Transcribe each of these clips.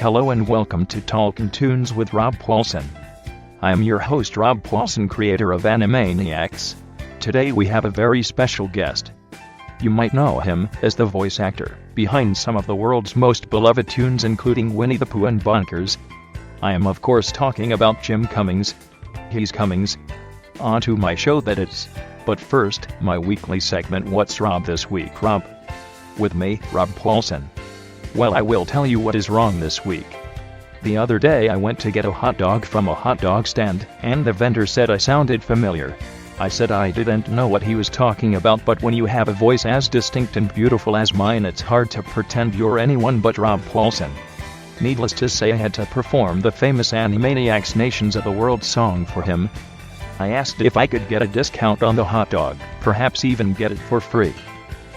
Hello and welcome to Talkin Toons with Rob Paulsen. I am your host Rob Paulsen, creator of Animaniacs. Today we have a very special guest. You might know him as the voice actor behind some of the world's most beloved tunes, including Winnie the Pooh and Bonkers. I am of course talking about Jim Cummings. He's Cummings. On to my show that is. But first, my weekly segment What's Rob This Week, Rob? With me, Rob Paulsen. Well, I will tell you what is wrong this week. The other day I went to get a hot dog from a hot dog stand, and the vendor said I sounded familiar. I said I didn't know what he was talking about, but when you have a voice as distinct and beautiful as mine, it's hard to pretend you're anyone but Rob Paulsen. Needless to say, I had to perform the famous Animaniacs Nations of the World song for him. I asked if I could get a discount on the hot dog, perhaps even get it for free.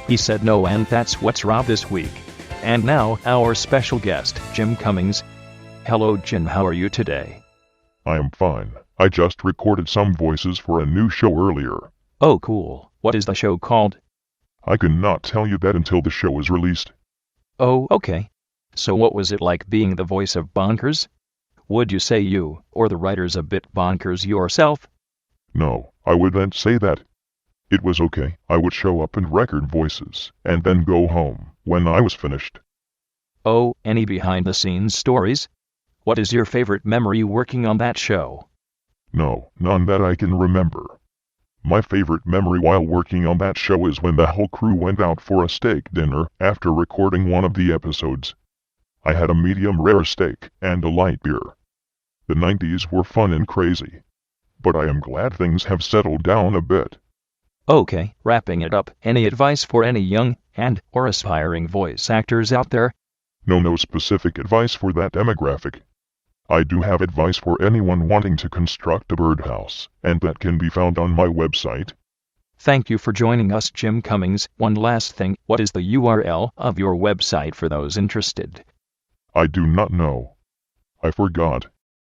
He said no, and that's what's Rob this week. And now, our special guest, Jim Cummings. Hello Jim, how are you today? I am fine. I just recorded some voices for a new show earlier. Oh cool, what is the show called? I cannot tell you that until the show is released. Oh, okay. So what was it like being the voice of Bonkers? Would you say you, or the writer's a bit bonkers yourself? No, I wouldn't say that. It was okay. I would show up and record voices, and then go home when I was finished. Oh, any behind-the-scenes stories? What is your favorite memory working on that show? No, none that I can remember. My favorite memory while working on that show is when the whole crew went out for a steak dinner after recording one of the episodes. I had a medium rare steak and a light beer. The 90s were fun and crazy. But I am glad things have settled down a bit. Okay, wrapping it up, any advice for any young or aspiring voice actors out there? No specific advice for that demographic. I do have advice for anyone wanting to construct a birdhouse, and that can be found on my website. Thank you for joining us, Jim Cummings. One last thing, what is the URL of your website for those interested? I do not know. I forgot.